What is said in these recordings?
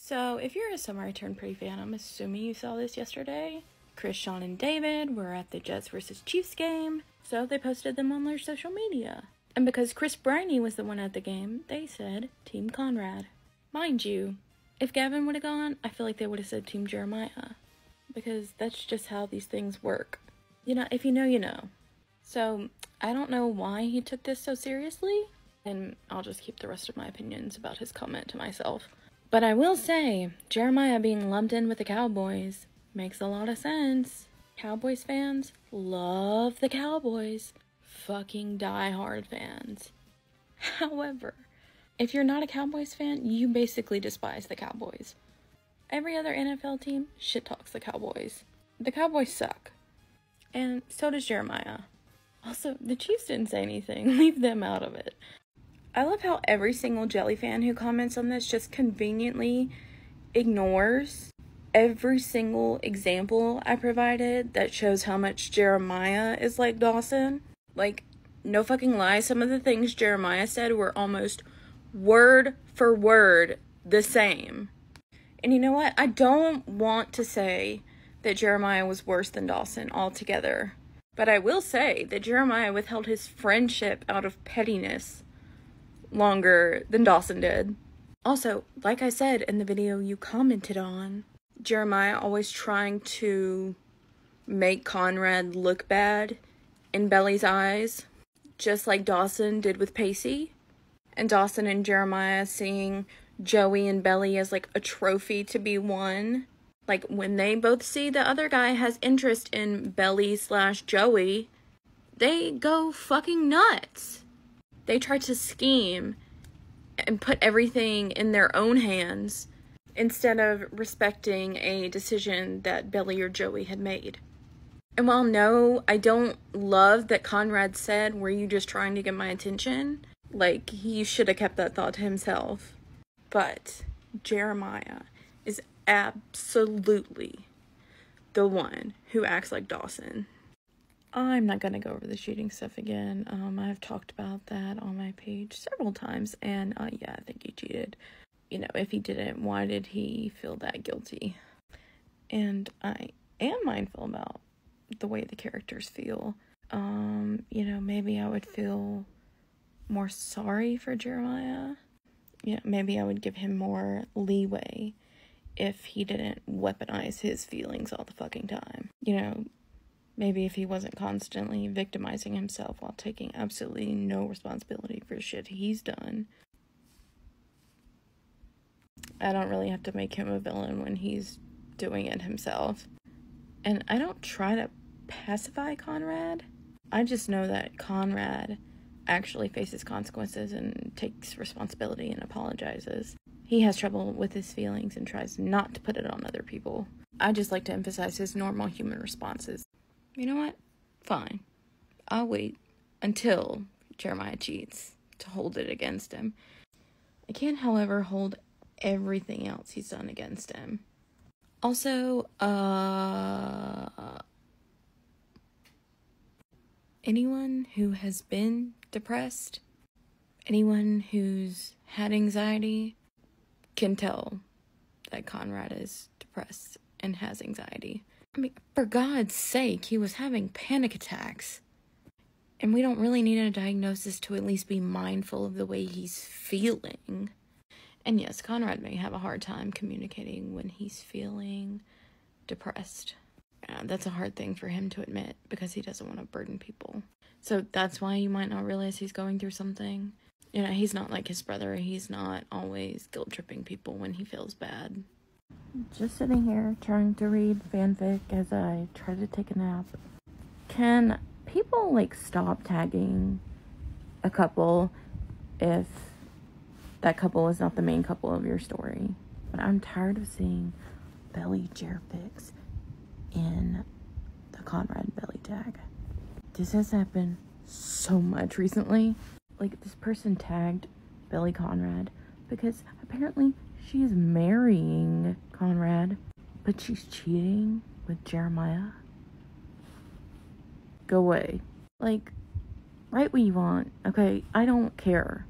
So, if you're a Summer I Turned Pretty fan, I'm assuming you saw this yesterday. Chris, Sean, and David were at the Jets vs. Chiefs game, so they posted them on their social media. And because Chris Briney was the one at the game, they said Team Conrad. Mind you, if Gavin would have gone, I feel like they would have said Team Jeremiah. Because that's just how these things work. You know, if you know, you know. So, I don't know why he took this so seriously, and I'll just keep the rest of my opinions about his comment to myself. But I will say, Jeremiah being lumped in with the Cowboys makes a lot of sense. Cowboys fans love the Cowboys. Fucking diehard fans. However, if you're not a Cowboys fan, you basically despise the Cowboys. Every other NFL team shit talks the Cowboys. The Cowboys suck. And so does Jeremiah. Also, the Chiefs didn't say anything. Leave them out of it. I love how every single Jelly fan who comments on this just conveniently ignores every single example I provided that shows how much Jeremiah is like Dawson. Like, no fucking lie, some of the things Jeremiah said were almost word for word the same. And you know what? I don't want to say that Jeremiah was worse than Dawson altogether. But I will say that Jeremiah withheld his friendship out of pettiness longer than Dawson did. Also, like I said in the video you commented on, Jeremiah always trying to make Conrad look bad in Belly's eyes, just like Dawson did with Pacey. And Dawson and Jeremiah seeing Joey and Belly as like a trophy to be won. Like, when they both see the other guy has interest in Belly/Joey, they go fucking nuts. They try to scheme and put everything in their own hands instead of respecting a decision that Belly or Joey had made. And while no, I don't love that Conrad said, "Were you just trying to get my attention?" Like, he should have kept that thought to himself. But Jeremiah is absolutely the one who acts like Dawson. I'm not gonna go over the cheating stuff again. I've talked about that on my page several times, and yeah, I think he cheated. You know, if he didn't, why did he feel that guilty? And I am mindful about the way the characters feel. You know, maybe I would feel more sorry for Jeremiah. You know, maybe I would give him more leeway if he didn't weaponize his feelings all the fucking time. You know, maybe if he wasn't constantly victimizing himself while taking absolutely no responsibility for shit he's done. I don't really have to make him a villain when he's doing it himself. And I don't try to pacify Conrad. I just know that Conrad actually faces consequences and takes responsibility and apologizes. He has trouble with his feelings and tries not to put it on other people. I just like to emphasize his normal human responses. You know what? Fine. I'll wait until Jeremiah cheats to hold it against him. I can't, however, hold everything else he's done against him. Also, anyone who has been depressed, anyone who's had anxiety, can tell that Conrad is depressed and has anxiety. I mean, for God's sake, he was having panic attacks. And we don't really need a diagnosis to at least be mindful of the way he's feeling. And yes, Conrad may have a hard time communicating when he's feeling depressed. That's a hard thing for him to admit because he doesn't want to burden people. So that's why you might not realize he's going through something. You know, he's not like his brother. He's not always guilt-tripping people when he feels bad. Just sitting here trying to read fanfic as I try to take a nap. Can people, like, stop tagging a couple if that couple is not the main couple of your story? But I'm tired of seeing Belly Jerfix in the Conrad Belly tag. This has happened so much recently. Like, this person tagged Belly Conrad because apparently she's marrying Conrad, but she's cheating with Jeremiah. Go away. Like, write what you want, okay? I don't care.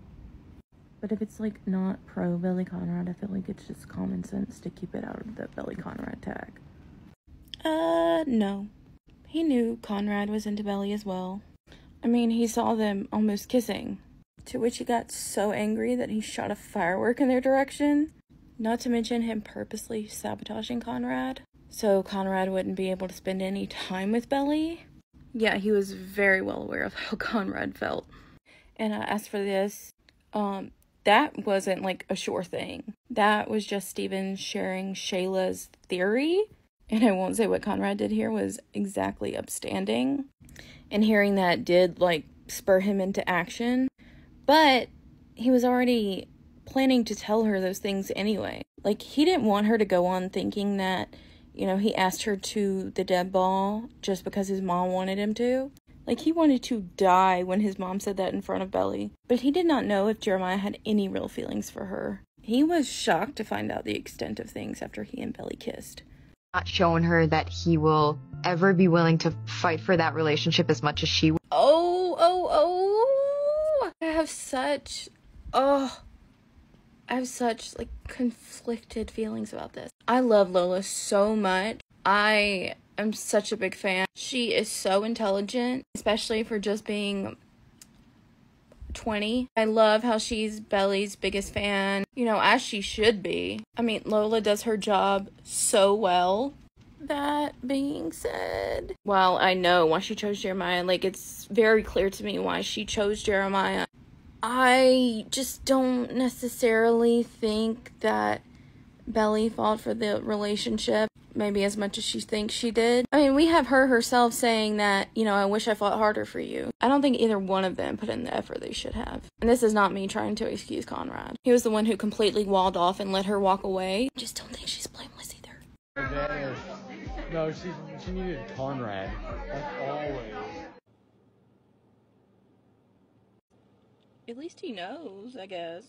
But if it's, like, not pro Belly Conrad, I feel like it's just common sense to keep it out of the Belly Conrad tag. No. He knew Conrad was into Belly as well. I mean, he saw them almost kissing, to which he got so angry that he shot a firework in their direction. Not to mention him purposely sabotaging Conrad, so Conrad wouldn't be able to spend any time with Belly. Yeah, he was very well aware of how Conrad felt. And as for this, that wasn't like a sure thing. That was just Steven sharing Shayla's theory. And I won't say what Conrad did here was exactly upstanding. And hearing that did, like, spur him into action. But he was already planning to tell her those things anyway. Like, he didn't want her to go on thinking that, you know, he asked her to the dead ball just because his mom wanted him to. Like, he wanted to die when his mom said that in front of Belly. But he did not know if Jeremiah had any real feelings for her. He was shocked to find out the extent of things after he and Belly kissed. Not showing her that he will ever be willing to fight for that relationship as much as she will. I have such, like, conflicted feelings about this. I love Lola so much. I am such a big fan. She is so intelligent, especially for just being 20. I love how she's Belly's biggest fan, you know, as she should be. I mean, Lola does her job so well. That being said, while I know why she chose Jeremiah, like, it's very clear to me why she chose Jeremiah, I just don't necessarily think that Belly fought for the relationship maybe as much as she thinks she did. I mean, we have her herself saying that, you know, I wish I fought harder for you. I don't think either one of them put in the effort they should have. And this is not me trying to excuse Conrad. He was the one who completely walled off and let her walk away. I just don't think she's blameless either. No, she needed Conrad. Like always. At least he knows, I guess.